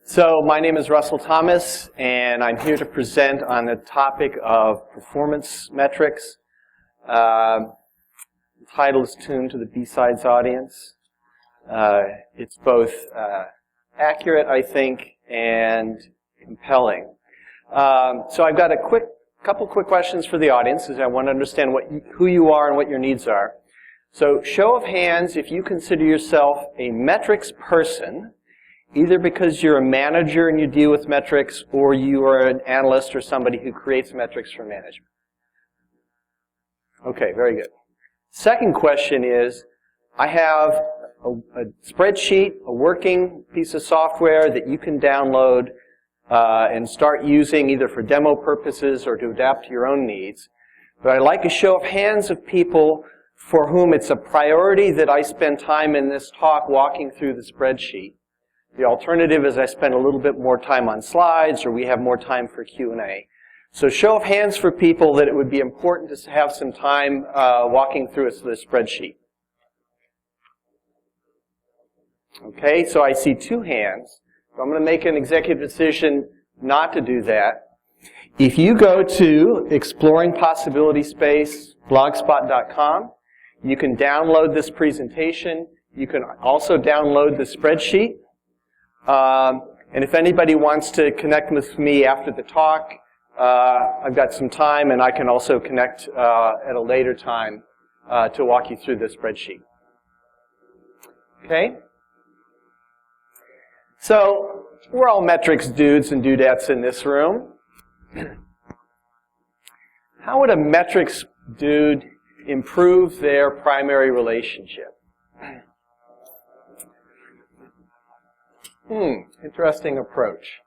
So my name is Russell Thomas, and I'm here to present on the topic of performance metrics. The title is tuned to the B-Sides audience. It's both accurate, I think, and compelling. So I've got a couple quick questions for the audience, because I want to understand who you are and what your needs are. So show of hands if you consider yourself a metrics person, either because you're a manager and you deal with metrics, or you are an analyst or somebody who creates metrics for management. Okay, very good. Second question is, I have a spreadsheet, a working piece of software that you can download and start using either for demo purposes or to adapt to your own needs. But I'd like a show of hands of people for whom it's a priority that I spend time in this talk walking through the spreadsheet. The alternative is I spend a little bit more time on slides, or we have more time for Q&A. So show of hands for people that it would be important to have some time walking through the spreadsheet. Okay, so I see two hands. So I'm going to make an executive decision not to do that. If you go to Exploring Possibility Space, blogspot.com, you can download this presentation. You can also download the spreadsheet. And if anybody wants to connect with me after the talk, I've got some time, and I can also connect at a later time to walk you through the spreadsheet. Okay? So, we're all metrics dudes and dudettes in this room. How would a metrics dude improve their primary relationship? Interesting approach.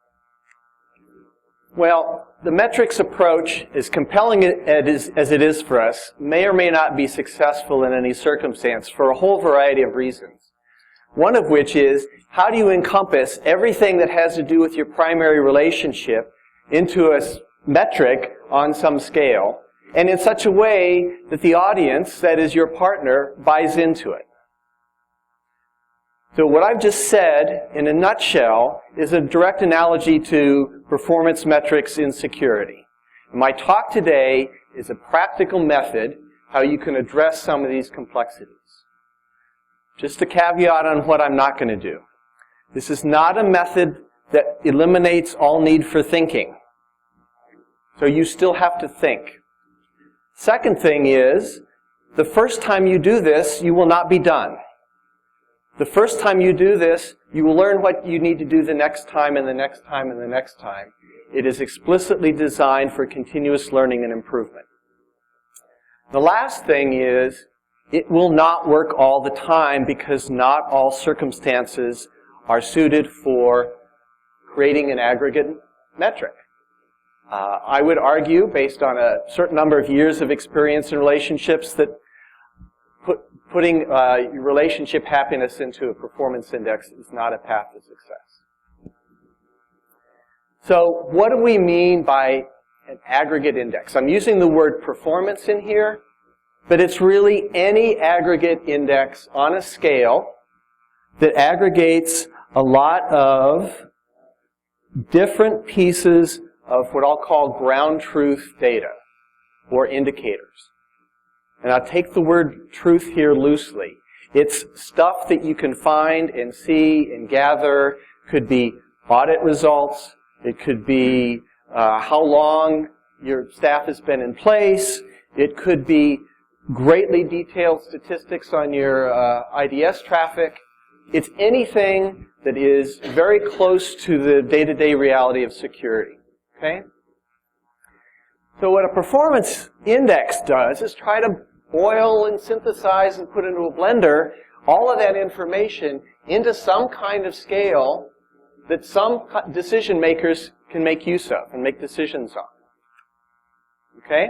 Well, the metrics approach, as compelling as it is for us, may or may not be successful in any circumstance for a whole variety of reasons. One of which is, how do you encompass everything that has to do with your primary relationship into a metric on some scale, and in such a way that the audience, that is your partner, buys into it? So what I've just said, in a nutshell, is a direct analogy to performance metrics in security. My talk today is a practical method how you can address some of these complexities. Just a caveat on what I'm not going to do. This is not a method that eliminates all need for thinking. So you still have to think. Second thing is, the first time you do this, you will not be done. The first time you do this, you will learn what you need to do the next time and the next time and the next time. It is explicitly designed for continuous learning and improvement. The last thing is, it will not work all the time because not all circumstances are suited for creating an aggregate metric. I would argue, based on a certain number of years of experience in relationships, that putting your relationship happiness into a performance index is not a path to success. So what do we mean by an aggregate index? I'm using the word performance in here, but it's really any aggregate index on a scale that aggregates a lot of different pieces of what I'll call ground truth data, or indicators. And I'll take the word truth here loosely. It's stuff that you can find and see and gather. Could be audit results. It could be how long your staff has been in place. It could be greatly detailed statistics on your IDS traffic. It's anything that is very close to the day-to-day reality of security. Okay? So what a performance index does is try to boil and synthesize and put into a blender all of that information into some kind of scale that some decision makers can make use of and make decisions on. Okay?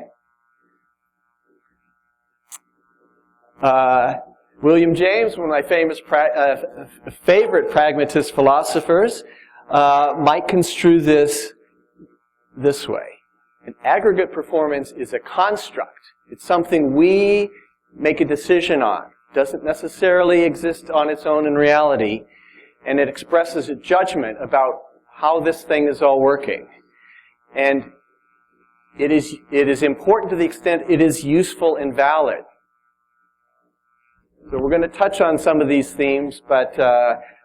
William James, one of my famous favorite pragmatist philosophers, might construe this way. An aggregate performance is a construct. It's something we make a decision on. It doesn't necessarily exist on its own in reality. And it expresses a judgment about how this thing is all working. And it is important to the extent it is useful and valid. So we're going to touch on some of these themes, but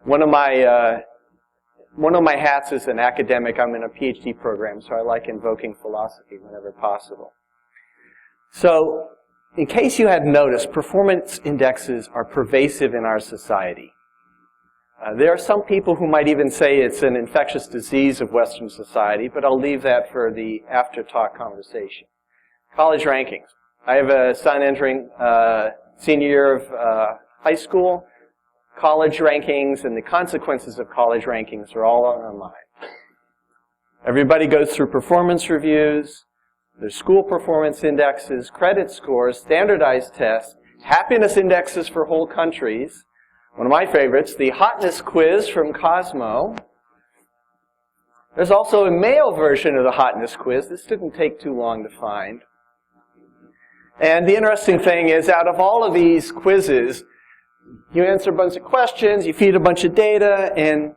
one of my hats is an academic. I'm in a PhD program, so I like invoking philosophy whenever possible. So, in case you hadn't noticed, performance indexes are pervasive in our society. There are some people who might even say it's an infectious disease of Western society, but I'll leave that for the after-talk conversation. College rankings. I have a son entering senior year of high school. College rankings and the consequences of college rankings are all on our mind. Everybody goes through performance reviews. There's school performance indexes, credit scores, standardized tests, happiness indexes for whole countries. One of my favorites, the hotness quiz from Cosmo. There's also a male version of the hotness quiz. This didn't take too long to find. And the interesting thing is, out of all of these quizzes, you answer a bunch of questions, you feed a bunch of data, and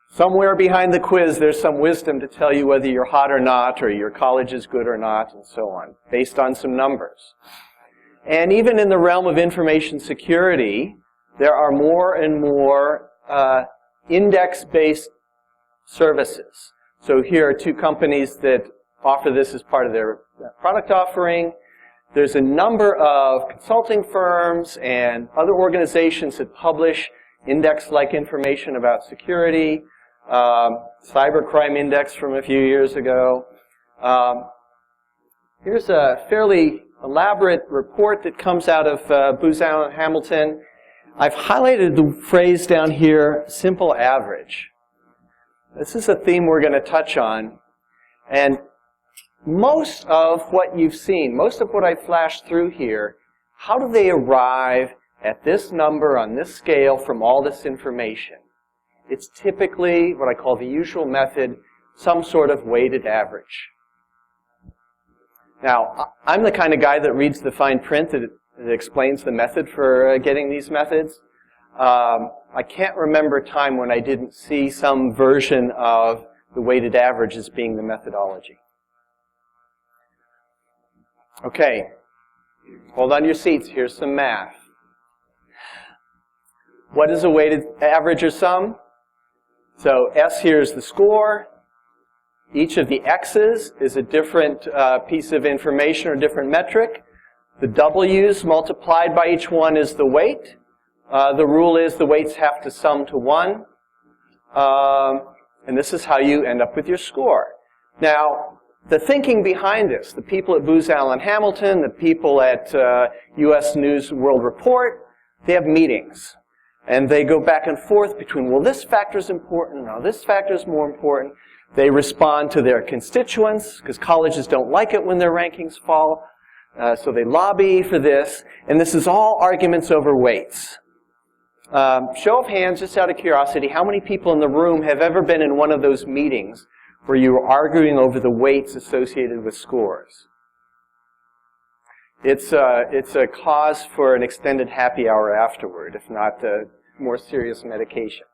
somewhere behind the quiz there's some wisdom to tell you whether you're hot or not, or your college is good or not, and so on, based on some numbers. And even in the realm of information security, there are more and more index-based services. So here are two companies that offer this as part of their product offering. There's a number of consulting firms and other organizations that publish index-like information about security. Cybercrime Index from a few years ago. Here's a fairly elaborate report that comes out of Booz Allen Hamilton. I've highlighted the phrase down here, simple average. This is a theme we're going to touch on. And most of what you've seen, most of what I flashed through here, how do they arrive at this number on this scale from all this information? It's typically what I call the usual method, some sort of weighted average. Now, I'm the kind of guy that reads the fine print that explains the method for getting these methods. I can't remember a time when I didn't see some version of the weighted average as being the methodology. Okay, hold on to your seats. Here's some math. What is a weighted average or sum? So S here is the score. Each of the X's is a different piece of information or different metric. The W's multiplied by each one is the weight. The rule is the weights have to sum to 1. And this is how you end up with your score. Now, the thinking behind this, the people at Booz Allen Hamilton, the people at U.S. News World Report, they have meetings. And they go back and forth between, well, this factor is important, no, this factor is more important. They respond to their constituents, because colleges don't like it when their rankings fall. So they lobby for this. And this is all arguments over weights. Show of hands, just out of curiosity, how many people in the room have ever been in one of those meetings where you were arguing over the weights associated with scores? It's a cause for an extended happy hour afterward, if not more serious medication.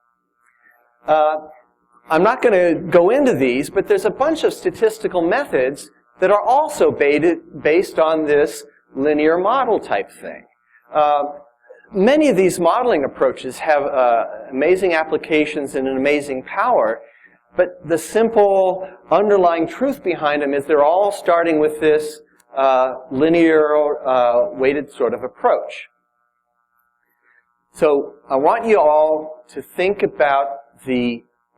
I'm not going to go into these, but there's a bunch of statistical methods that are also based on this linear model type thing. Many of these modeling approaches have amazing applications and an amazing power, but the simple underlying truth behind them is they're all starting with this linear weighted sort of approach. So I want you all to think about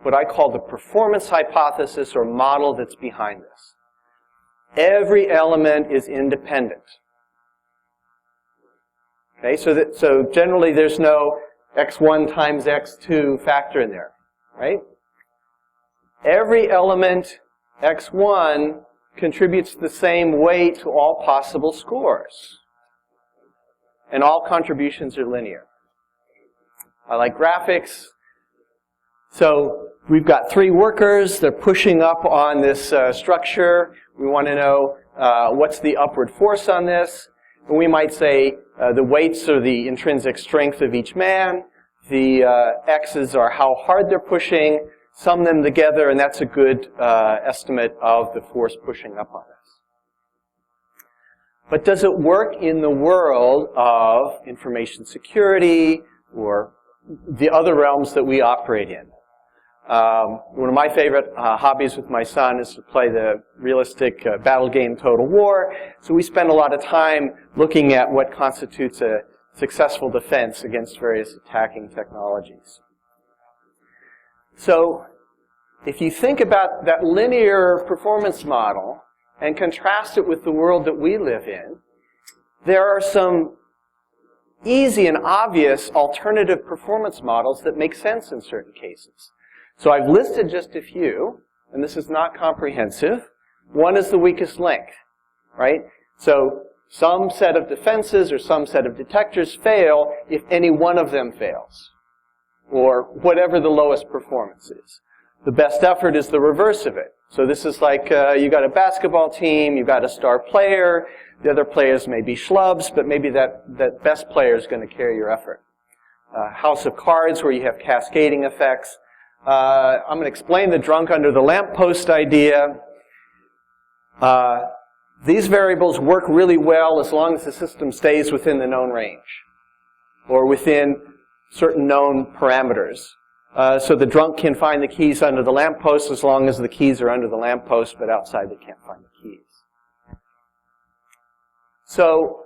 what I call the performance hypothesis or model that's behind this. Every element is independent. Okay, so generally there's no x1 times x2 factor in there, right? Every element, x1, contributes the same weight to all possible scores. And all contributions are linear. I like graphics. So we've got 3 workers. They're pushing up on this structure. We want to know what's the upward force on this. And we might say the weights are the intrinsic strength of each man. The x's are how hard they're pushing. sum them together, and that's a good estimate of the force pushing up on us. But does it work in the world of information security or the other realms that we operate in? One of my favorite hobbies with my son is to play the realistic battle game Total War. So we spend a lot of time looking at what constitutes a successful defense against various attacking technologies. So if you think about that linear performance model and contrast it with the world that we live in, there are some easy and obvious alternative performance models that make sense in certain cases. So I've listed just a few, and this is not comprehensive. One is the weakest link, right? So some set of defenses or some set of detectors fail if any one of them fails, or whatever the lowest performance is. The best effort is the reverse of it. So this is like you got a basketball team, you've got a star player, the other players may be schlubs, but maybe that best player is going to carry your effort. House of cards, where you have cascading effects. I'm going to explain the drunk under the lamppost idea. These variables work really well as long as the system stays within the known range, or within certain known parameters. So the drunk can find the keys under the lamppost as long as the keys are under the lamppost, but outside they can't find the keys. So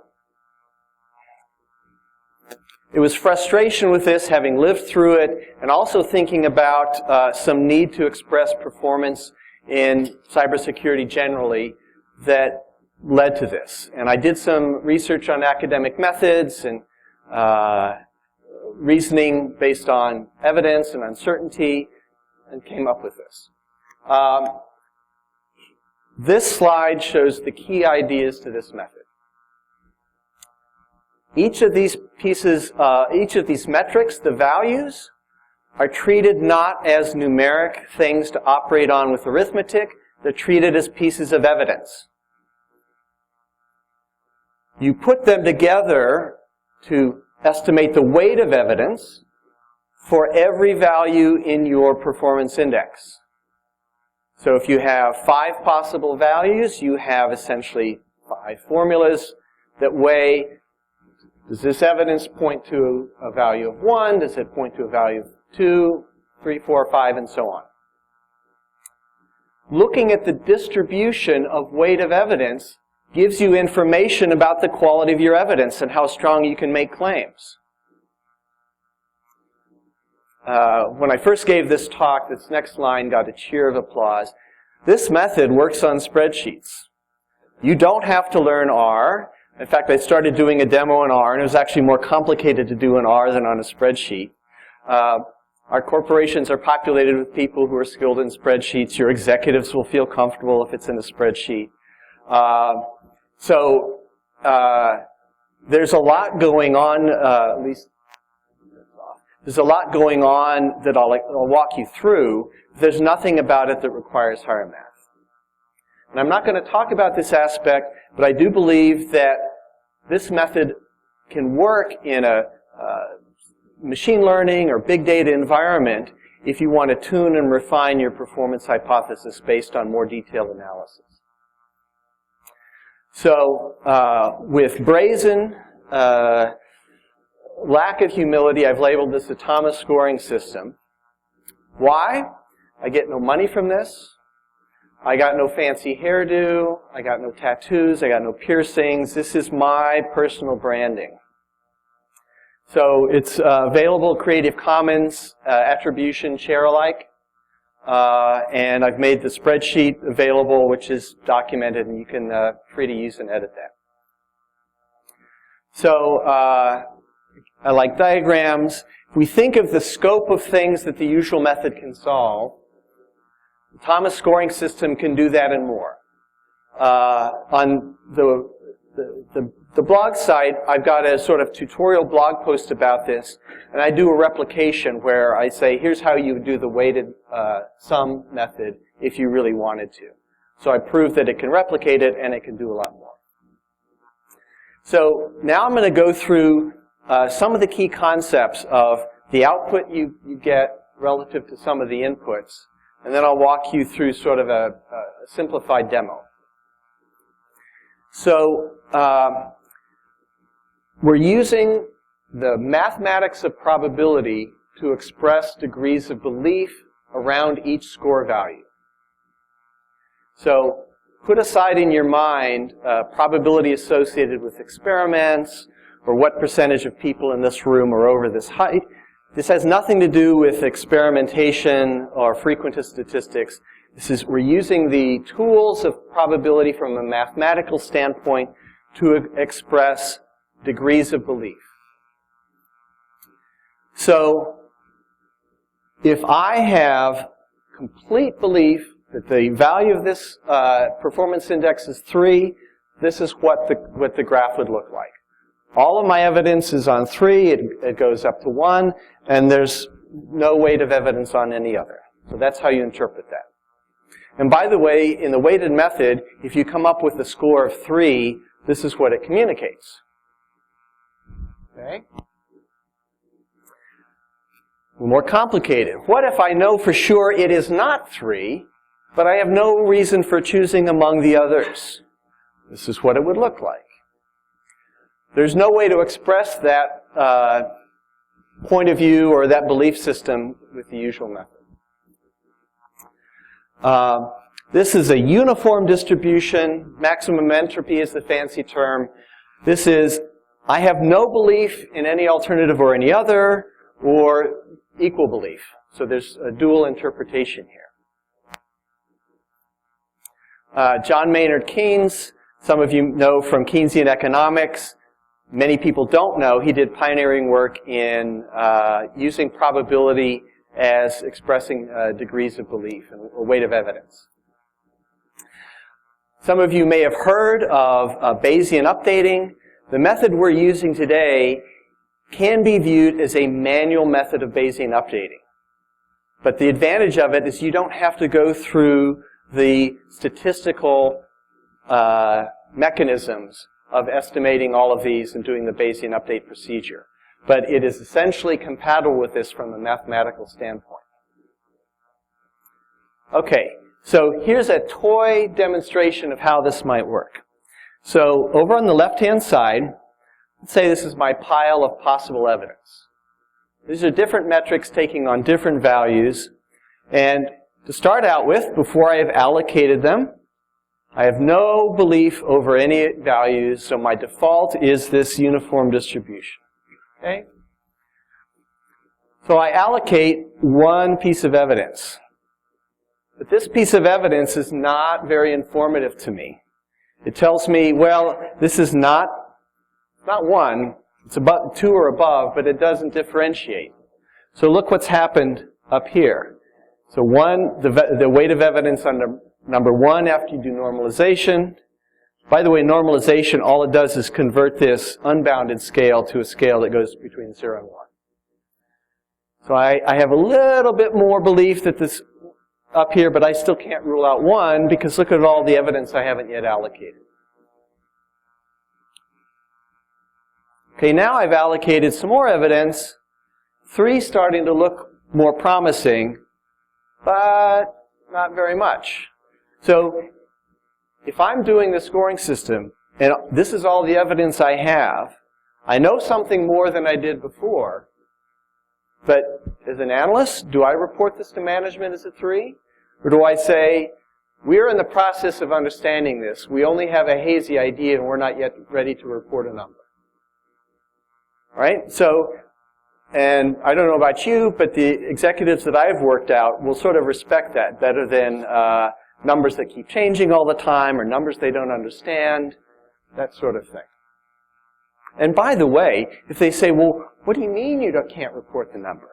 it was frustration with this, having lived through it, and also thinking about some need to express performance in cybersecurity generally that led to this. And I did some research on academic methods and reasoning based on evidence and uncertainty, and came up with this. This slide shows the key ideas to this method. Each of these pieces, each of these metrics, the values, are treated not as numeric things to operate on with arithmetic. They're treated as pieces of evidence. You put them together to estimate the weight of evidence for every value in your performance index. So if you have 5 possible values, you have essentially 5 formulas that weigh, does this evidence point to a value of 1? Does it point to a value of 2, 3, 4, 5, and so on? Looking at the distribution of weight of evidence gives you information about the quality of your evidence and how strong you can make claims. When I first gave this talk, this next line got a cheer of applause. This method works on spreadsheets. You don't have to learn R. In fact, I started doing a demo in R, and it was actually more complicated to do in R than on a spreadsheet. Our corporations are populated with people who are skilled in spreadsheets. Your executives will feel comfortable if it's in a spreadsheet. So there's a lot going on, at least there's a lot going on that I'll walk you through. There's nothing about it that requires higher math. And I'm not going to talk about this aspect, but I do believe that this method can work in a machine learning or big data environment if you want to tune and refine your performance hypothesis based on more detailed analysis. So with brazen lack of humility, I've labeled this a Thomas scoring system. Why? I get no money from this. I got no fancy hairdo. I got no tattoos. I got no piercings. This is my personal branding. So it's available Creative Commons, attribution, share alike. And I've made the spreadsheet available, which is documented, and you can free to use and edit that. So I like diagrams. If we think of the scope of things that the usual method can solve, the Thomas scoring system can do that and more. On the blog site, I've got a sort of tutorial blog post about this, and I do a replication where I say, here's how you do the weighted sum method if you really wanted to. So I prove that it can replicate it, and it can do a lot more. So now I'm going to go through some of the key concepts of the output you get relative to some of the inputs, and then I'll walk you through sort of a simplified demo. So we're using the mathematics of probability to express degrees of belief around each score value. So put aside in your mind probability associated with experiments, or what percentage of people in this room are over this height. This has nothing to do with experimentation or frequentist statistics. We're using the tools of probability from a mathematical standpoint to express degrees of belief. So if I have complete belief that the value of this performance index is 3, this is what the graph would look like. All of my evidence is on 3, it goes up to 1, and there's no weight of evidence on any other. So that's how you interpret that. And by the way, in the weighted method, if you come up with a score of 3, this is what it communicates. Okay? More complicated. What if I know for sure it is not 3, but I have no reason for choosing among the others? This is what it would look like. There's no way to express that point of view or that belief system with the usual method. This is a uniform distribution. Maximum entropy is the fancy term. This is, I have no belief in any alternative or any other, or equal belief. So there's a dual interpretation here. John Maynard Keynes, some of you know from Keynesian economics. Many people don't know he did pioneering work in using probability as expressing degrees of belief or weight of evidence. Some of you may have heard of Bayesian updating. The method we're using today can be viewed as a manual method of Bayesian updating. But the advantage of it is you don't have to go through the statistical mechanisms of estimating all of these and doing the Bayesian update procedure. But it is essentially compatible with this from a mathematical standpoint. Okay, so here's a toy demonstration of how this might work. So over on the left-hand side, let's say this is my pile of possible evidence. These are different metrics taking on different values. And to start out with, before I have allocated them, I have no belief over any values, so my default is this uniform distribution. Okay? So I allocate one piece of evidence. But this piece of evidence is not very informative to me. It tells me, well, this is not 1, it's about 2 or above, but it doesn't differentiate. So look what's happened up here. So the weight of evidence on number 1 after you do normalization. By the way, normalization, all it does is convert this unbounded scale to a scale that goes between 0 and 1. So I have a little bit more belief that this up here, but I still can't rule out 1 because look at all the evidence I haven't yet allocated. Okay, now I've allocated some more evidence. 3 starting to look more promising, but not very much. So if I'm doing the scoring system, and this is all the evidence I have, I know something more than I did before, but as an analyst, do I report this to management as a 3? Or do I say, we're in the process of understanding this. We only have a hazy idea and we're not yet ready to report a number. All right? So, and I don't know about you, but the executives that I've worked out will sort of respect that better than numbers that keep changing all the time or numbers they don't understand, that sort of thing. And by the way, if they say, well, what do you mean you can't report the number?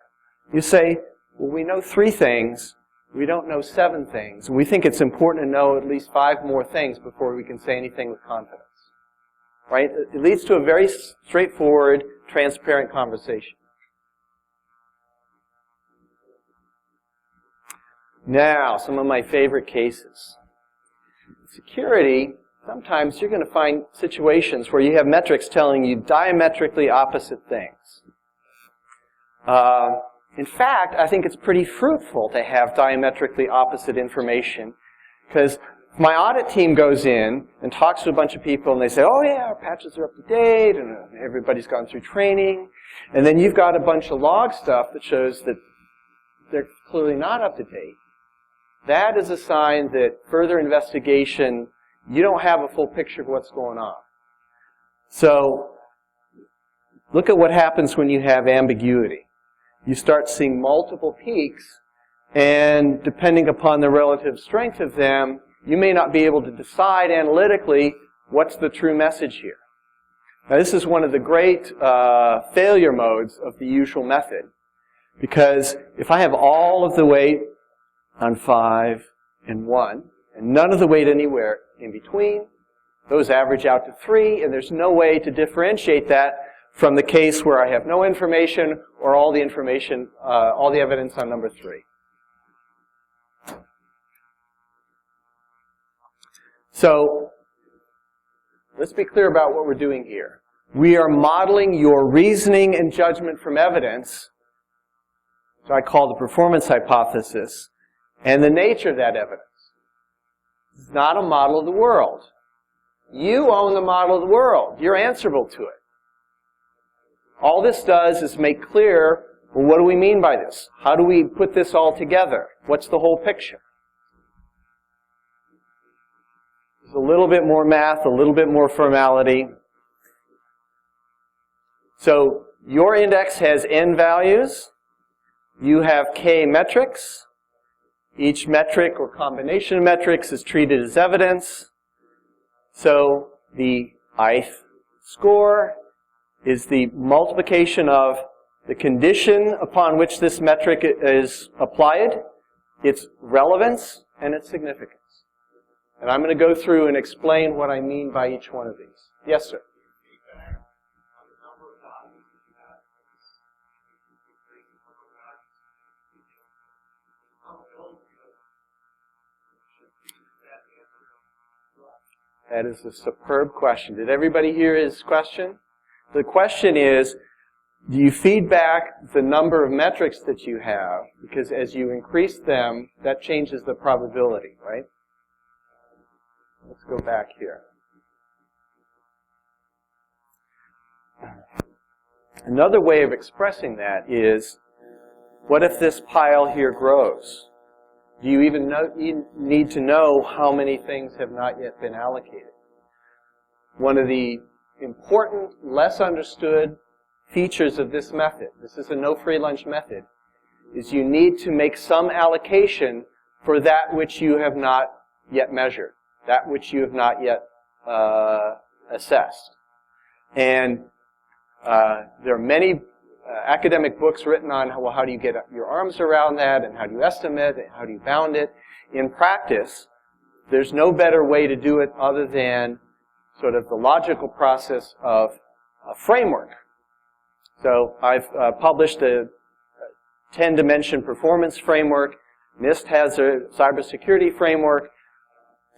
You say, well, we know 3 things. We don't know 7 things. And we think it's important to know at least 5 more things before we can say anything with confidence. Right? It leads to a very straightforward, transparent conversation. Now, some of my favorite cases. Security, sometimes you're going to find situations where you have metrics telling you diametrically opposite things. In fact, I think it's pretty fruitful to have diametrically opposite information, because my audit team goes in and talks to a bunch of people, and they say, oh yeah, our patches are up to date, and everybody's gone through training. And then you've got a bunch of log stuff that shows that they're clearly not up to date. That is a sign that further investigation, you don't have a full picture of what's going on. So look at what happens when you have ambiguity. You start seeing multiple peaks, and depending upon the relative strength of them, you may not be able to decide analytically what's the true message here. Now, this is one of the great failure modes of the usual method, because if I have all of the weight on 5 and 1, and none of the weight anywhere in between, those average out to 3, and there's no way to differentiate that from the case where I have no information or all the information, all the evidence on number 3. So, let's be clear about what we're doing here. We are modeling your reasoning and judgment from evidence, so I call the performance hypothesis, and the nature of that evidence. It's not a model of the world. You own the model of the world. You're answerable to it. All this does is make clear, well, what do we mean by this? How do we put this all together? What's the whole picture? There's a little bit more math, a little bit more formality. So your index has n values. You have k metrics. Each metric or combination of metrics is treated as evidence. So the ith score is the multiplication of the condition upon which this metric is applied, its relevance, and its significance. And I'm going to go through and explain what I mean by each one of these. Yes, sir? That is a superb question. Did everybody hear his question? The question is, do you feed back the number of metrics that you have? Because as you increase them, that changes the probability, right? Let's go back here. Another way of expressing that is, what if this pile here grows? Do you even need to know how many things have not yet been allocated? One of the important, less understood features of this method, this is a no free lunch method, is you need to make some allocation for that which you have not yet measured, that which you have not yet assessed. And there are many academic books written on, well, how do you get your arms around that, and how do you estimate it, how do you bound it. In practice, there's no better way to do it other than sort of the logical process of a framework. So I've published a 10-dimension performance framework. NIST has a cybersecurity framework.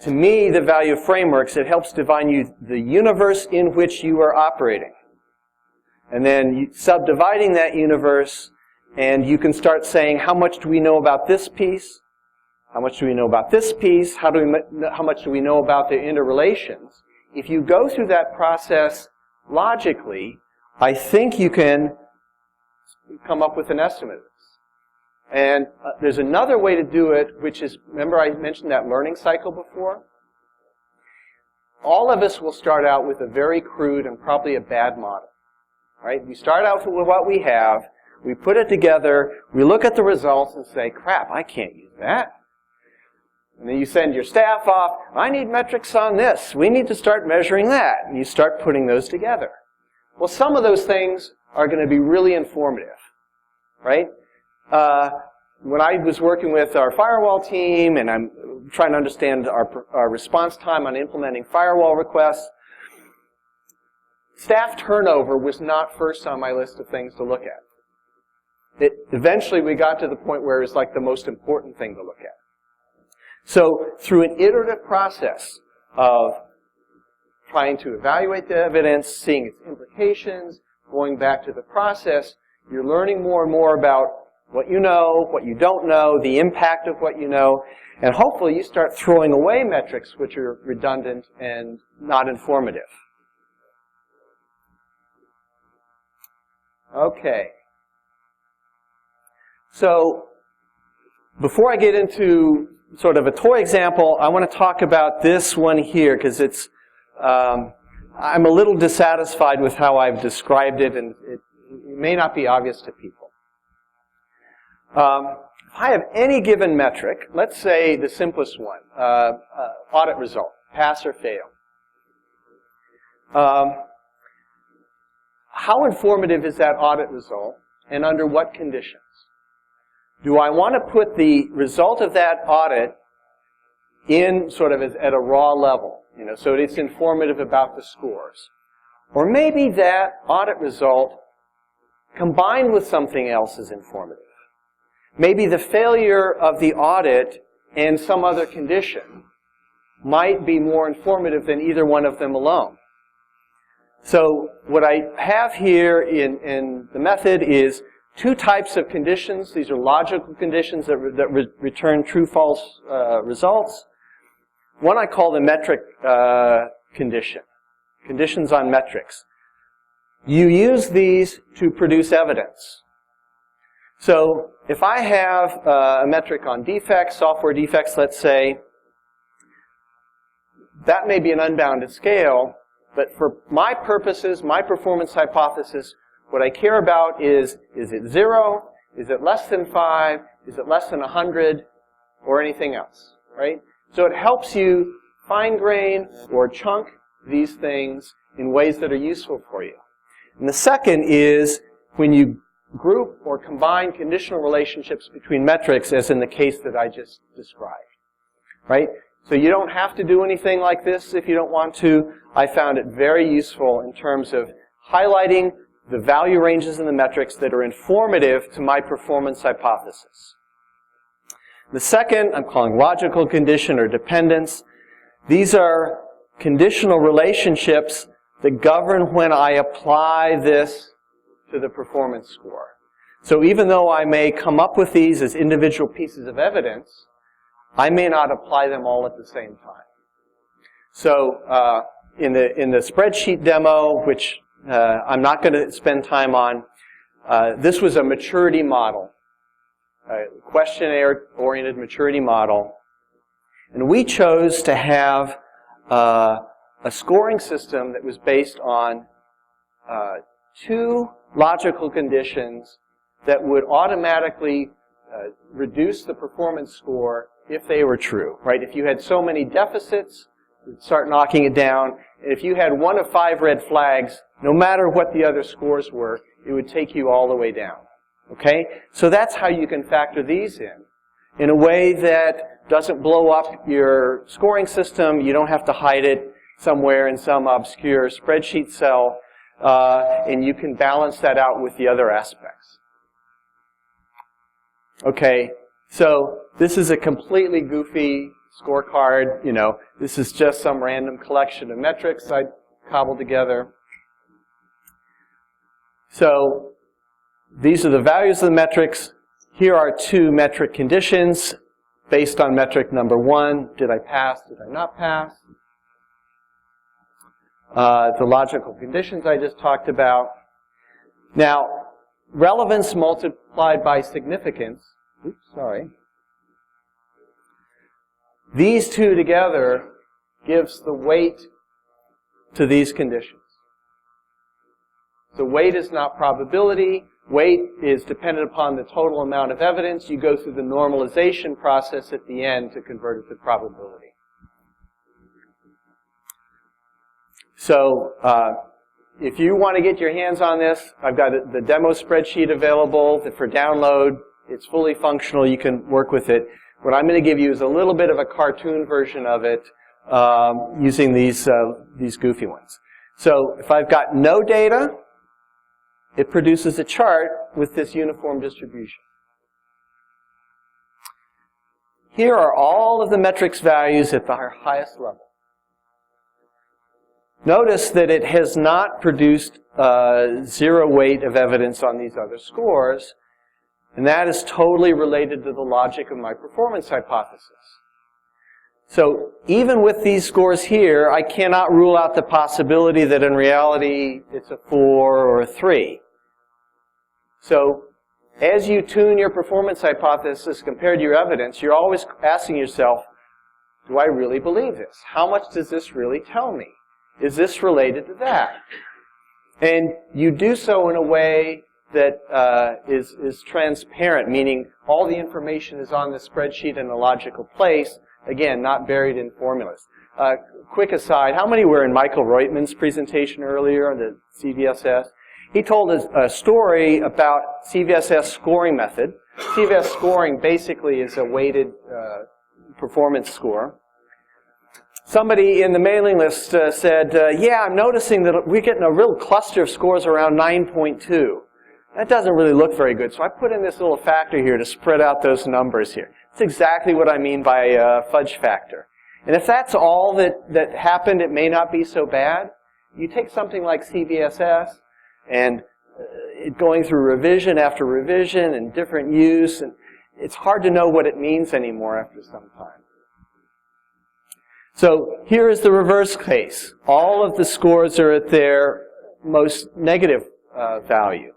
To me, the value of frameworks, it helps define you the universe in which you are operating. And then subdividing that universe, and you can start saying, how much do we know about this piece? How much do we know about this piece? How much do we know about the interrelations? If you go through that process logically, I think you can come up with an estimate of this. And there's another way to do it, which is, remember I mentioned that learning cycle before? All of us will start out with a very crude and probably a bad model. Right? We start out with what we have, we put it together, we look at the results and say, crap, I can't use that. And then you send your staff off, I need metrics on this, we need to start measuring that. And you start putting those together. Well, some of those things are going to be really informative. Right? When I was working with our firewall team, and I'm trying to understand our response time on implementing firewall requests, staff turnover was not first on my list of things to look at. Eventually we got to the point where it was like the most important thing to look at. So through an iterative process of trying to evaluate the evidence, seeing its implications, going back to the process, you're learning more and more about what you know, what you don't know, the impact of what you know, and hopefully you start throwing away metrics which are redundant and not informative. Okay. So, before I get into sort of a toy example, I want to talk about this one here, because it's, I'm a little dissatisfied with how I've described it, and it may not be obvious to people. If I have any given metric, let's say the simplest one, audit result, pass or fail. How informative is that audit result, and under what conditions? Do I want to put the result of that audit in sort of at a raw level, so it's informative about the scores? Or maybe that audit result combined with something else is informative. Maybe the failure of the audit and some other condition might be more informative than either one of them alone. So what I have here in the method is two types of conditions. These are logical conditions that return true-false results. One I call the metric condition, conditions on metrics. You use these to produce evidence. So if I have a metric on defects, software defects, let's say, that may be an unbounded scale, but for my purposes, my performance hypothesis, what I care about is it 0? Is it less than 5? Is it less than 100? Or anything else, right? So it helps you fine-grain or chunk these things in ways that are useful for you. And the second is when you group or combine conditional relationships between metrics, as in the case that I just described, right? So you don't have to do anything like this if you don't want to. I found it very useful in terms of highlighting the value ranges in the metrics that are informative to my performance hypothesis. The second, I'm calling logical condition or dependence. These are conditional relationships that govern when I apply this to the performance score. So even though I may come up with these as individual pieces of evidence, I may not apply them all at the same time. So in the spreadsheet demo, which I'm not going to spend time on, this was a maturity model, a questionnaire-oriented maturity model. And we chose to have a scoring system that was based on two logical conditions that would automatically reduce the performance score if they were true, right? If you had so many deficits, you'd start knocking it down. And if you had one of 5 red flags, no matter what the other scores were, it would take you all the way down. Okay? So that's how you can factor these in a way that doesn't blow up your scoring system. You don't have to hide it somewhere in some obscure spreadsheet cell, and you can balance that out with the other aspects. Okay, so this is a completely goofy scorecard. This is just some random collection of metrics I cobbled together. So these are the values of the metrics. Here are 2 metric conditions based on metric number 1. Did I pass? Did I not pass? The logical conditions I just talked about. Now, relevance multiplied by significance. Oops, sorry. These two together gives the weight to these conditions. So weight is not probability. Weight is dependent upon the total amount of evidence. You go through the normalization process at the end to convert it to probability. So if you want to get your hands on this, I've got the demo spreadsheet available for download. It's fully functional. You can work with it. What I'm going to give you is a little bit of a cartoon version of it using these goofy ones. So if I've got no data, it produces a chart with this uniform distribution. Here are all of the metrics values at the highest level. Notice that it has not produced 0 weight of evidence on these other scores. And that is totally related to the logic of my performance hypothesis. So even with these scores here, I cannot rule out the possibility that in reality it's a 4 or a 3. So as you tune your performance hypothesis compared to your evidence, you're always asking yourself, do I really believe this? How much does this really tell me? Is this related to that? And you do so in a way that is transparent, meaning all the information is on the spreadsheet in a logical place, again, not buried in formulas. Quick aside, how many were in Michael Reutmann's presentation earlier on the CVSS? He told a story about CVSS scoring method. CVS scoring basically is a weighted performance score. Somebody in the mailing list said, yeah, I'm noticing that we're getting a real cluster of scores around 9.2. That doesn't really look very good, so I put in this little factor here to spread out those numbers here. That's exactly what I mean by fudge factor. And if that's all that happened, it may not be so bad. You take something like CVSS, and going through revision after revision and different use, and it's hard to know what it means anymore after some time. So here is the reverse case. All of the scores are at their most negative value.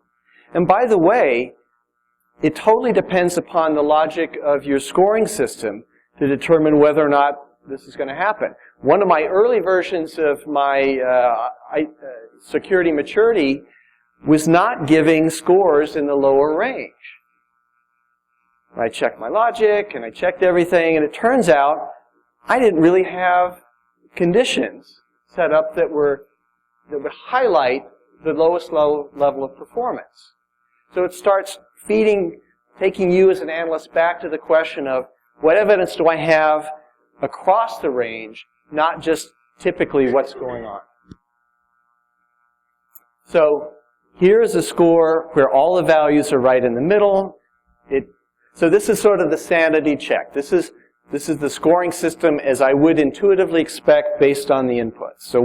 And by the way, it totally depends upon the logic of your scoring system to determine whether or not this is going to happen. One of my early versions of my security maturity was not giving scores in the lower range. I checked my logic, and I checked everything, and it turns out I didn't really have conditions set up that would highlight the lowest level of performance. So it starts taking you as an analyst back to the question of what evidence do I have across the range, not just typically what's going on. So here is a score where all the values are right in the middle. So this is sort of the sanity check. This is the scoring system as I would intuitively expect based on the inputs. So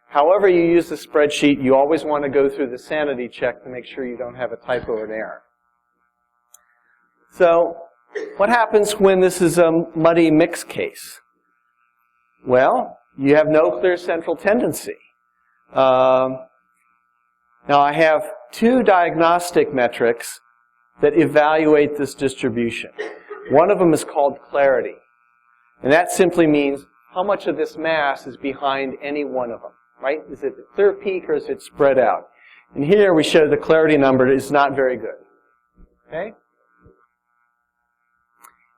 however you use the spreadsheet, you always want to go through the sanity check to make sure you don't have a typo or an error. So what happens when this is a muddy mix case? Well, you have no clear central tendency. Now I have two diagnostic metrics that evaluate this distribution. One of them is called clarity. And that simply means how much of this mass is behind any one of them, right? Is it a clear peak or is it spread out? And here we show the clarity number is not very good. Okay?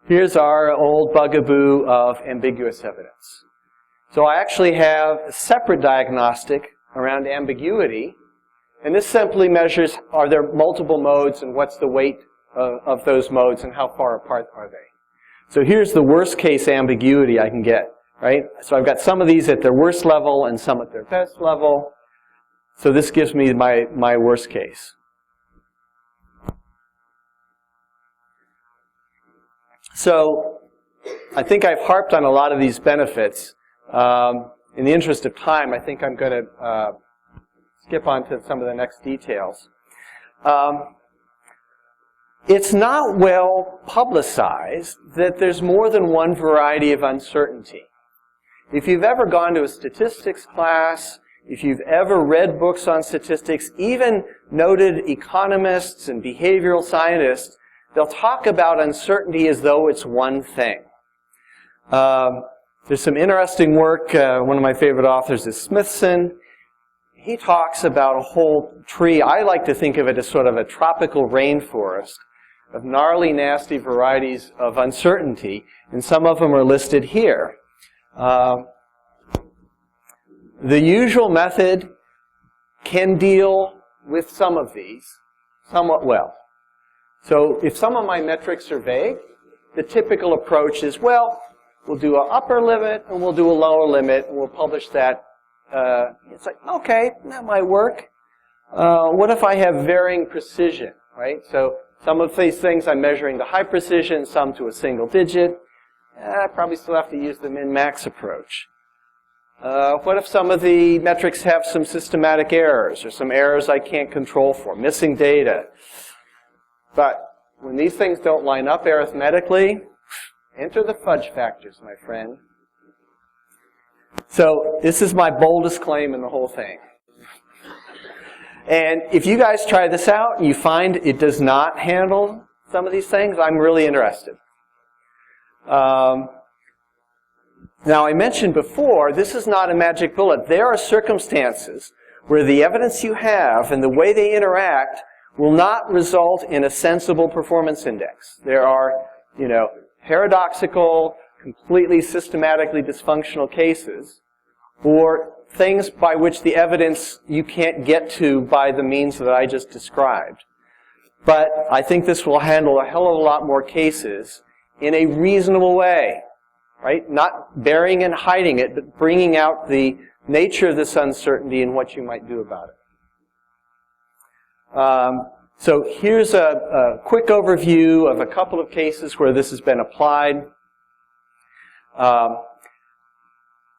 Here's our old bugaboo of ambiguous evidence. So I actually have a separate diagnostic around ambiguity. And this simply measures, are there multiple modes and what's the weight of those modes and how far apart are they. So here's the worst case ambiguity I can get, right? So I've got some of these at their worst level and some at their best level. So this gives me my worst case. So I think I've harped on a lot of these benefits. In the interest of time, I think I'm going to skip on to some of the next details. It's not well publicized that there's more than one variety of uncertainty. If you've ever gone to a statistics class, if you've ever read books on statistics, even noted economists and behavioral scientists, they'll talk about uncertainty as though it's one thing. There's some interesting work. One of my favorite authors is Smithson. He talks about a whole tree. I like to think of it as sort of a tropical rainforest of gnarly, nasty varieties of uncertainty, and some of them are listed here. The usual method can deal with some of these somewhat well. So if some of my metrics are vague, the typical approach is, well, we'll do an upper limit and we'll do a lower limit and we'll publish that. It's like, okay, that might work. What if I have varying precision, right? So some of these things I'm measuring to high precision, some to a single digit. I probably still have to use the min-max approach. What if some of the metrics have some systematic errors or some errors I can't control for, missing data? But when these things don't line up arithmetically, enter the fudge factors, my friend. So this is my boldest claim in the whole thing. And if you guys try this out and you find it does not handle some of these things, I'm really interested. Now, I mentioned before, this is not a magic bullet. There are circumstances where the evidence you have and the way they interact will not result in a sensible performance index. There are, paradoxical, completely systematically dysfunctional cases, or things by which the evidence you can't get to by the means that I just described. But I think this will handle a hell of a lot more cases in a reasonable way, right? Not burying and hiding it, but bringing out the nature of this uncertainty and what you might do about it. So here's a quick overview of a couple of cases where this has been applied.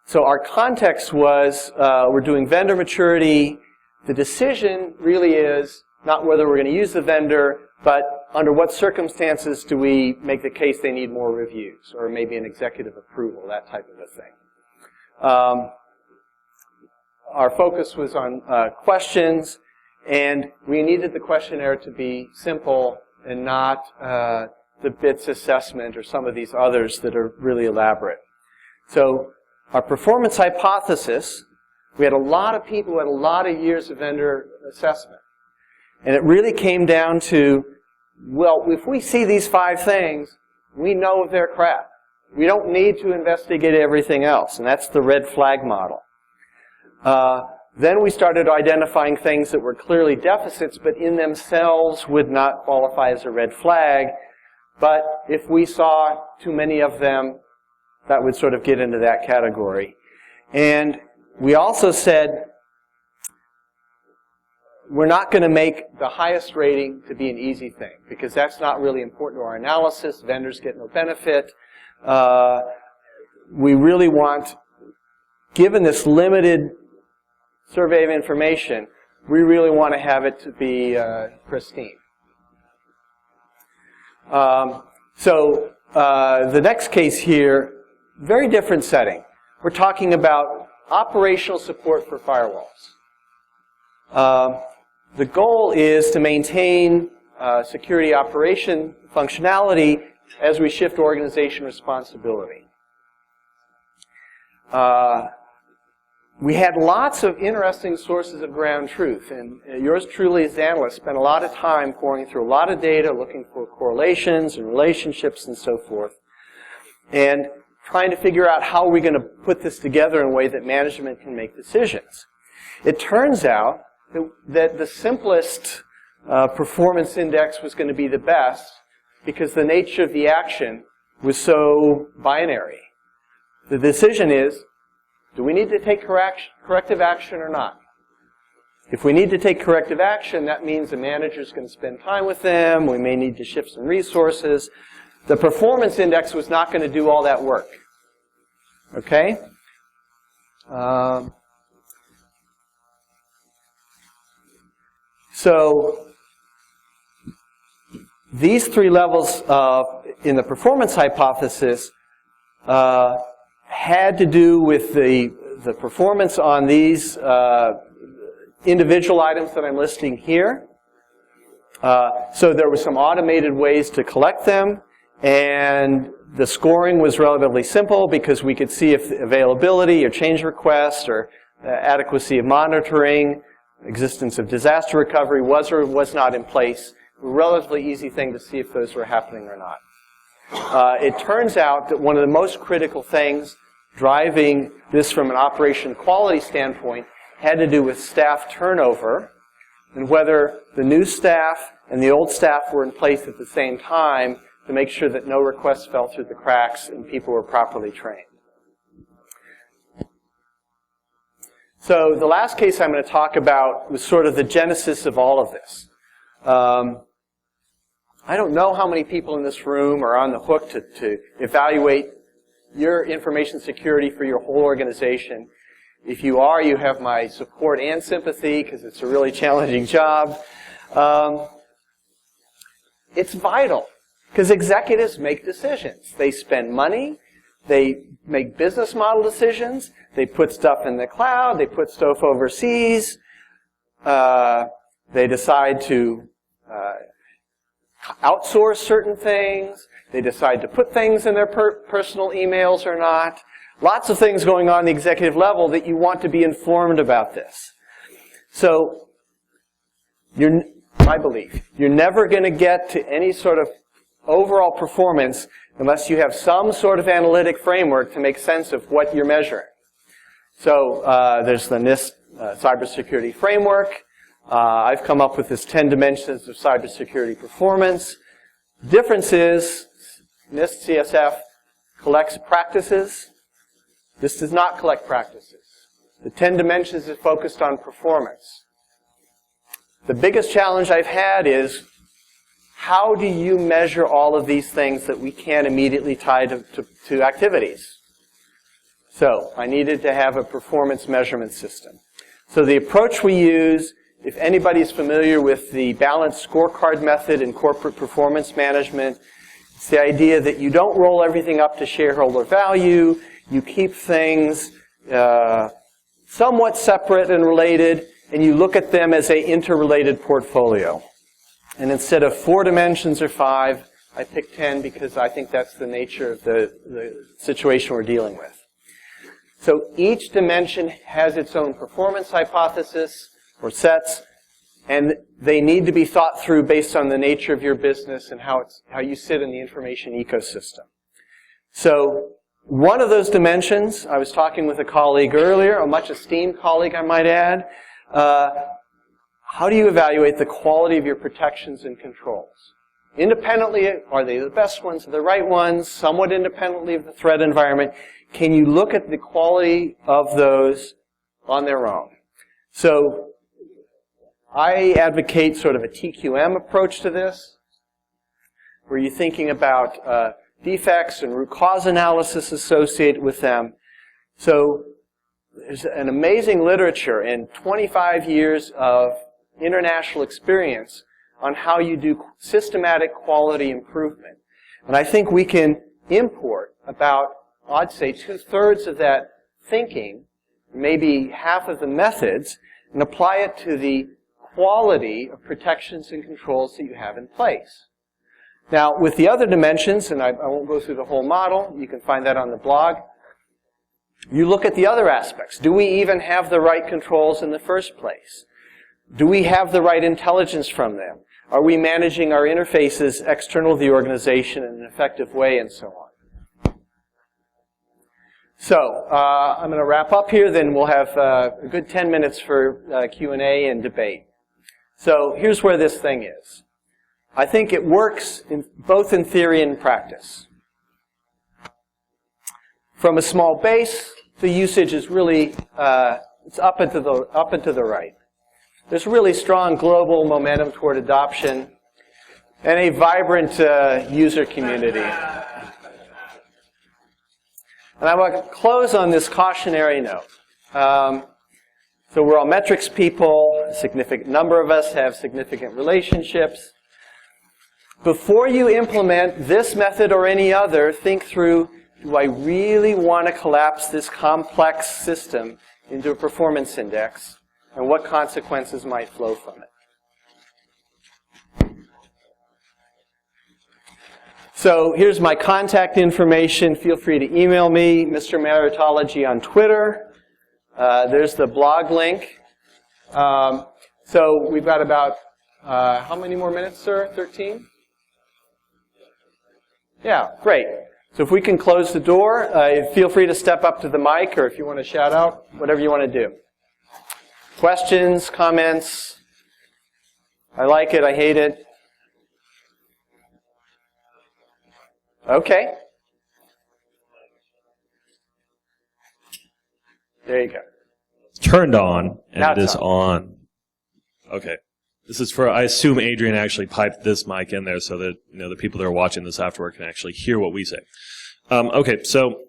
So our context was we're doing vendor maturity. The decision really is not whether we're going to use the vendor, but under what circumstances do we make the case they need more reviews, or maybe an executive approval, that type of a thing. Our focus was on questions, and we needed the questionnaire to be simple and not the BITS assessment or some of these others that are really elaborate. So our performance hypothesis, we had a lot of people who had a lot of years of vendor assessment. And it really came down to, well, if we see these 5 things, we know they're crap. We don't need to investigate everything else, and that's the red flag model. Then we started identifying things that were clearly deficits, but in themselves would not qualify as a red flag. But if we saw too many of them, that would sort of get into that category. And we also said, we're not going to make the highest rating to be an easy thing, because that's not really important to our analysis. Vendors get no benefit. We really want, given this limited survey of information, we really want to have it to be pristine. So the next case here, very different setting. We're talking about operational support for firewalls. The goal is to maintain security operation functionality as we shift organization responsibility. We had lots of interesting sources of ground truth, and yours truly as an analyst spent a lot of time pouring through a lot of data, looking for correlations and relationships and so forth, and trying to figure out how we're going to put this together in a way that management can make decisions. It turns out that the simplest performance index was going to be the best because the nature of the action was so binary. The decision is, do we need to take corrective action or not? If we need to take corrective action, that means the manager's going to spend time with them. We may need to shift some resources. The performance index was not going to do all that work. Okay? So these 3 levels in the performance hypothesis had to do with the performance on these individual items that I'm listing here. So there were some automated ways to collect them, and the scoring was relatively simple because we could see if availability or change request or adequacy of monitoring, existence of disaster recovery was or was not in place. A relatively easy thing to see if those were happening or not. It turns out that one of the most critical things driving this from an operation quality standpoint had to do with staff turnover and whether the new staff and the old staff were in place at the same time to make sure that no requests fell through the cracks and people were properly trained. So the last case I'm going to talk about was sort of the genesis of all of this. I don't know how many people in this room are on the hook to evaluate your information security for your whole organization. If you are, you have my support and sympathy because it's a really challenging job. it's vital because executives make decisions. They spend money, they make business model decisions, they put stuff in the cloud, they put stuff overseas, they decide to outsource certain things, they decide to put things in their personal emails or not. Lots of things going on at the executive level that you want to be informed about this. So, my belief, you're never going to get to any sort of overall performance unless you have some sort of analytic framework to make sense of what you're measuring. So, there's the NIST cybersecurity framework. I've come up with this 10 dimensions of cybersecurity performance. Difference is, NIST CSF collects practices. This does not collect practices. The 10 dimensions is focused on performance. The biggest challenge I've had is, how do you measure all of these things that we can't immediately tie to activities? So, I needed to have a performance measurement system. So the approach we use, if anybody's familiar with the balanced scorecard method in corporate performance management, it's the idea that you don't roll everything up to shareholder value, you keep things somewhat separate and related, and you look at them as an interrelated portfolio. And instead of 4 dimensions or 5, I picked 10 because I think that's the nature of the situation we're dealing with. So each dimension has its own performance hypothesis or sets, and they need to be thought through based on the nature of your business and how you sit in the information ecosystem. So one of those dimensions, I was talking with a colleague earlier, a much esteemed colleague I might add, how do you evaluate the quality of your protections and controls? Independently, are they the best ones, the right ones, somewhat independently of the threat environment? Can you look at the quality of those on their own? So I advocate sort of a TQM approach to this, where you're thinking about defects and root cause analysis associated with them. So there's an amazing literature and 25 years of international experience on how you do systematic quality improvement. And I think we can import about, I'd say, 2/3 of that thinking, maybe half of the methods, and apply it to the quality of protections and controls that you have in place. Now, with the other dimensions, and I won't go through the whole model, you can find that on the blog, you look at the other aspects. Do we even have the right controls in the first place? Do we have the right intelligence from them? Are we managing our interfaces external to the organization in an effective way, and so on? So, I'm going to wrap up here, then we'll have a good 10 minutes for Q&A and debate. So, here's where this thing is. I think it works both in theory and practice. From a small base, the usage is really, it's up and to the right. There's really strong global momentum toward adoption and a vibrant user community. And I want to close on this cautionary note. So we're all metrics people. A significant number of us have significant relationships. Before you implement this method or any other, think through, do I really want to collapse this complex system into a performance index? And what consequences might flow from it? So here's my contact information. Feel free to email me, Mr. Meritology on Twitter. There's the blog link. So we've got about, how many more minutes, sir? 13? Yeah, great. So if we can close the door, feel free to step up to the mic, or if you want to shout out, whatever you want to do. Questions, comments? I like it, I hate it. Okay. There you go. Turned on, and Now it is on. Okay. This is for, I assume Adrian actually piped this mic in there so that, you know, the people that are watching this afterward can actually hear what we say. Okay, so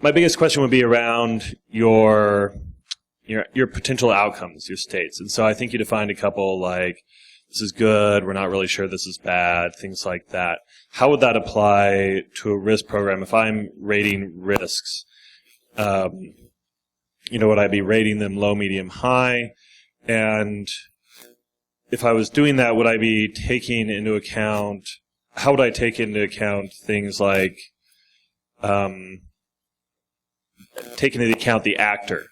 my biggest question would be around your potential outcomes, your states. And so I think you defined a couple, like this is good, we're not really sure this is bad, things like that. How would that apply to a risk program? If I'm rating risks, would I be rating them low, medium, high? And if I was doing that, would I be taking into account, how would I take into account things like taking into account the actor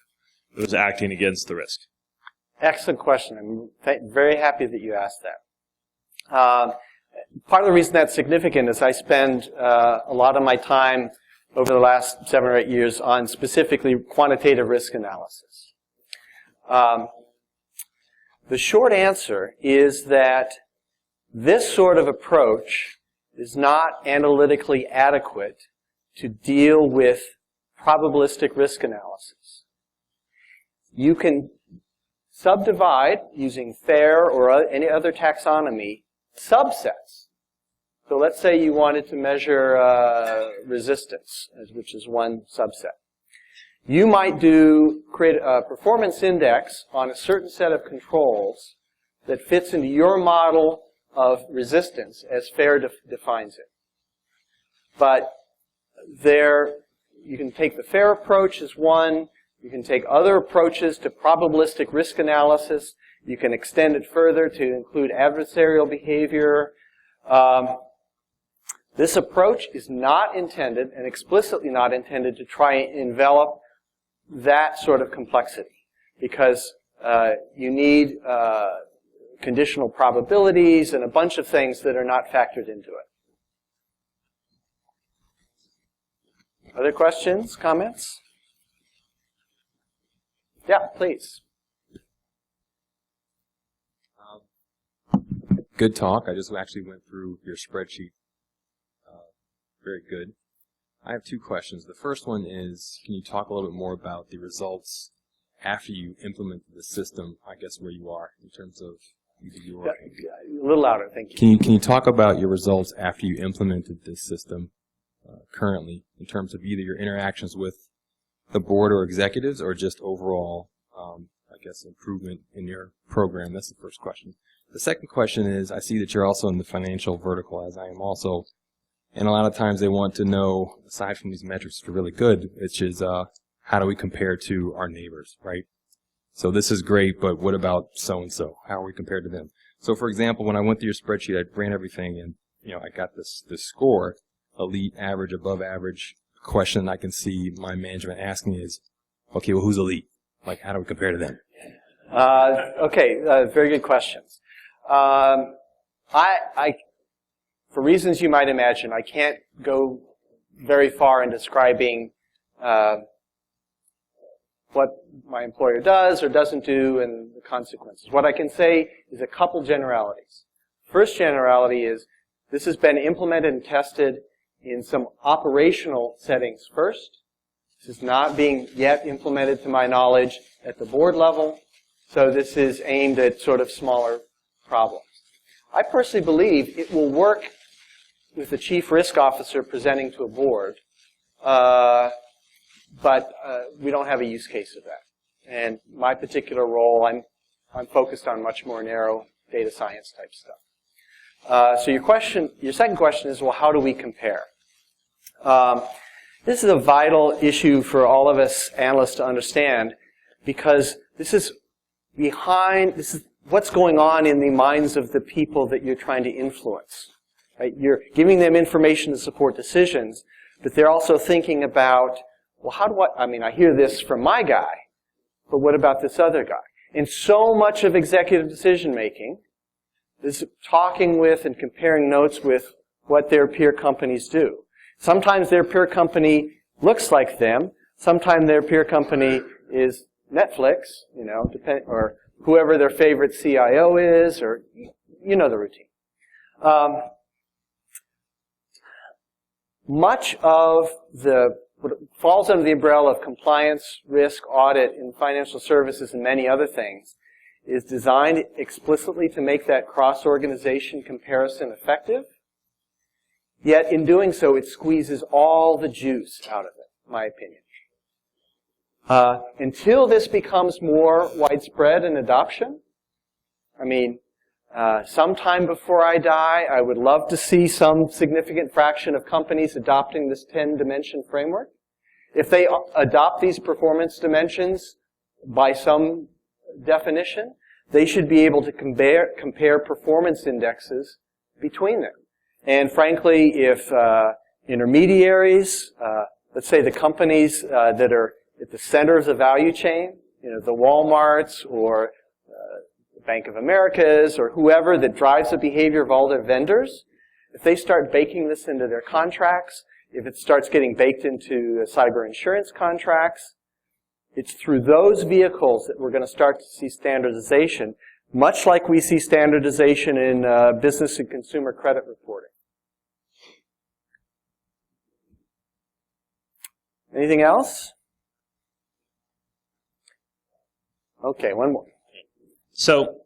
who was acting against the risk? Excellent question. I'm very happy that you asked that. Part of the reason that's significant is I spend a lot of my time over the last 7 or 8 years on specifically quantitative risk analysis. The short answer is that this sort of approach is not analytically adequate to deal with probabilistic risk analysis. You can subdivide, using FAIR or any other taxonomy, subsets. So let's say you wanted to measure resistance, which is one subset. You might create a performance index on a certain set of controls that fits into your model of resistance as FAIR defines it. But you can take the FAIR approach as one. You can take other approaches to probabilistic risk analysis. You can extend it further to include adversarial behavior. This approach is not intended, and explicitly not intended, to try and envelop that sort of complexity, because you need conditional probabilities and a bunch of things that are not factored into it. Other questions, comments? Yeah, please. Good talk. I just actually went through your spreadsheet. Very good. I have 2 questions. The first one is, can you talk a little bit more about the results after you implemented the system, I guess, where you are in terms of your... A little louder, thank you. Can you talk about your results after you implemented this system currently, in terms of either your interactions with the board or executives, or just overall, I guess, improvement in your program? That's the first question. The second question is, I see that you're also in the financial vertical, as I am also, and a lot of times they want to know, aside from these metrics that are really good, which is how do we compare to our neighbors, right? So this is great, but what about so-and-so? How are we compared to them? So for example, when I went through your spreadsheet, I ran everything, and I got this score, elite, average, above average. Question I can see my management asking is, okay, well, who's elite? Like, how do we compare to them? Very good questions. For reasons you might imagine, I can't go very far in describing what my employer does or doesn't do and the consequences. What I can say is a couple generalities. First generality is this has been implemented and tested in some operational settings first. This is not being yet implemented, to my knowledge, at the board level. So this is aimed at sort of smaller problems. I personally believe it will work with the chief risk officer presenting to a board, but we don't have a use case of that. And my particular role, I'm focused on much more narrow data science type stuff. So your second question is, well, how do we compare? This is a vital issue for all of us analysts to understand, because this is what's going on in the minds of the people that you're trying to influence. Right? You're giving them information to support decisions, but they're also thinking about, well, I hear this from my guy, but what about this other guy? And so much of executive decision making is talking with and comparing notes with what their peer companies do. Sometimes their peer company looks like them. Sometimes their peer company is Netflix, or whoever their favorite CIO is, or you know the routine. Much of what falls under the umbrella of compliance, risk, audit in financial services and many other things is designed explicitly to make that cross-organization comparison effective. Yet in doing so, it squeezes all the juice out of it, in my opinion. Until this becomes more widespread in adoption, sometime before I die, I would love to see some significant fraction of companies adopting this 10-dimension framework. If they adopt these performance dimensions by some definition, they should be able to compare performance indexes between them. And frankly, if intermediaries, let's say the companies that are at the center of the value chain, the Walmarts or Bank of America's or whoever that drives the behavior of all their vendors, if they start baking this into their contracts, if it starts getting baked into cyber insurance contracts, it's through those vehicles that we're going to start to see standardization, much like we see standardization in business and consumer credit reporting. Anything else? Okay, one more. So,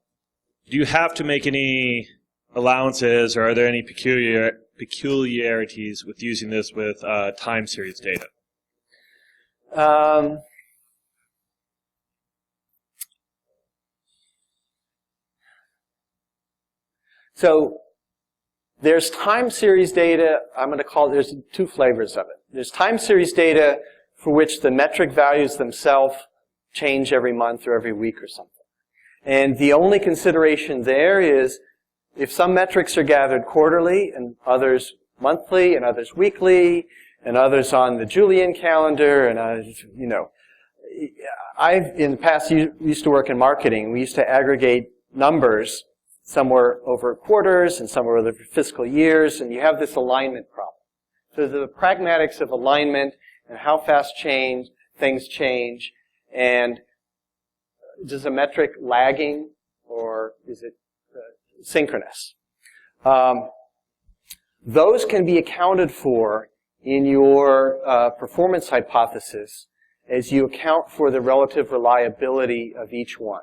do you have to make any allowances, or are there any peculiarities with using this with time series data? So there's time series data, there's two flavors of it. There's time series data for which the metric values themselves change every month or every week or something. And the only consideration there is if some metrics are gathered quarterly and others monthly and others weekly and others on the Julian calendar and others, I've in the past used to work in marketing. We used to aggregate numbers. Some were over quarters and some were over fiscal years, and you have this alignment problem. So the pragmatics of alignment and how fast things change, and is a metric lagging or is it synchronous? Those can be accounted for in your performance hypothesis as you account for the relative reliability of each one.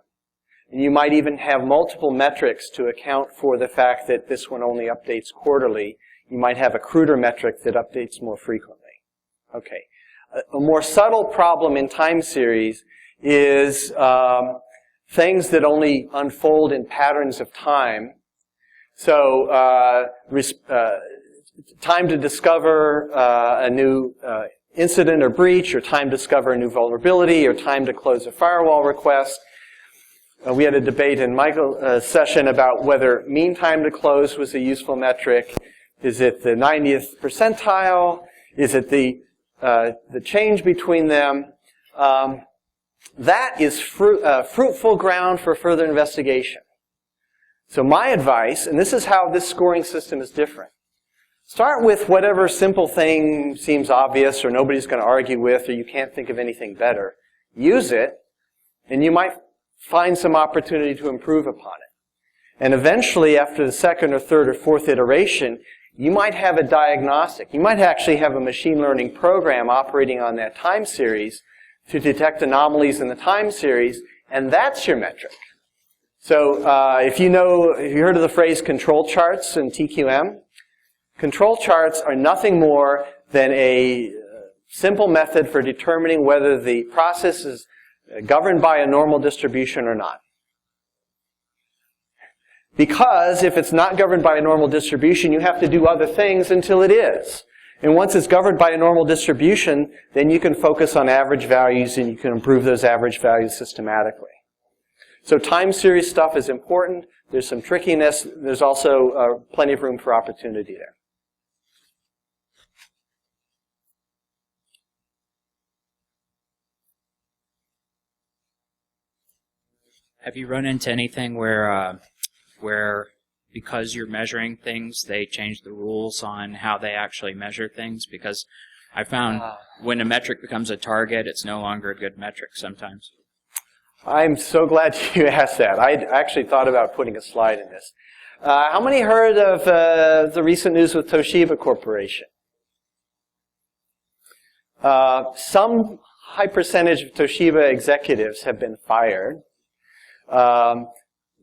And you might even have multiple metrics to account for the fact that this one only updates quarterly. You might have a cruder metric that updates more frequently. Okay. A more subtle problem in time series is things that only unfold in patterns of time. So time to discover a new incident or breach, or time to discover a new vulnerability, or time to close a firewall request. We had a debate in Michael's session about whether mean time to close was a useful metric. Is it the 90th percentile? Is it the change between them? That is fruitful ground for further investigation. So my advice, and this is how this scoring system is different. Start with whatever simple thing seems obvious or nobody's going to argue with or you can't think of anything better. Use it, and you might find some opportunity to improve upon it. And eventually, after the second or third or fourth iteration, you might have a diagnostic. You might actually have a machine learning program operating on that time series to detect anomalies in the time series, and that's your metric. So if you heard of the phrase control charts in TQM, control charts are nothing more than a simple method for determining whether the process is governed by a normal distribution or not. Because if it's not governed by a normal distribution, you have to do other things until it is. And once it's governed by a normal distribution, then you can focus on average values and you can improve those average values systematically. So time series stuff is important. There's some trickiness. There's also plenty of room for opportunity there. Have you run into anything where because you're measuring things, they change the rules on how they actually measure things? Because I found when a metric becomes a target, it's no longer a good metric sometimes. I'm so glad you asked that. I actually thought about putting a slide in this. How many heard of the recent news with Toshiba Corporation? Some high percentage of Toshiba executives have been fired.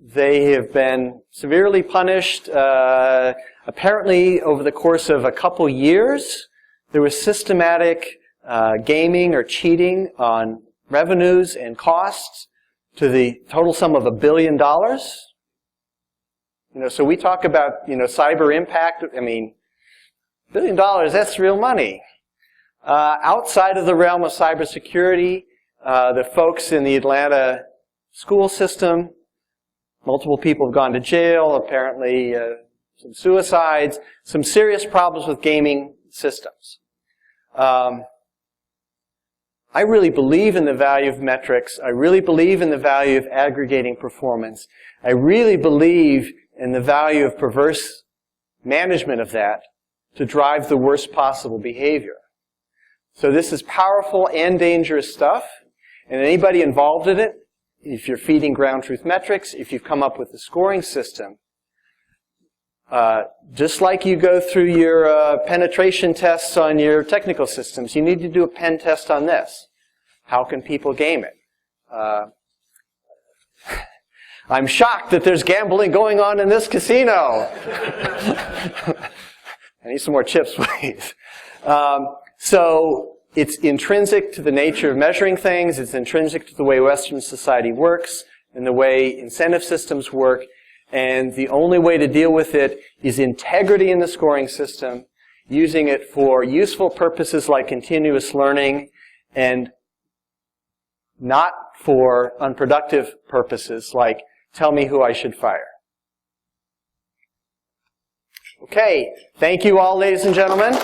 They have been severely punished. Apparently, over the course of a couple years, there was systematic gaming or cheating on revenues and costs to the total sum of $1 billion. So we talk about, cyber impact. I mean, $1 billion, that's real money. Outside of the realm of cybersecurity, the folks in the Atlanta school system, multiple people have gone to jail, apparently some suicides, some serious problems with gaming systems. I really believe in the value of metrics. I really believe in the value of aggregating performance. I really believe in the value of perverse management of that to drive the worst possible behavior. So this is powerful and dangerous stuff, and anybody involved in it, if you're feeding ground truth metrics, if you've come up with a scoring system, just like you go through your penetration tests on your technical systems, you need to do a pen test on this. How can people game it? I'm shocked that there's gambling going on in this casino. I need some more chips, please. So it's intrinsic to the nature of measuring things. It's intrinsic to the way Western society works and the way incentive systems work. And the only way to deal with it is integrity in the scoring system, using it for useful purposes like continuous learning, and not for unproductive purposes like tell me who I should fire. Okay, thank you all, ladies and gentlemen.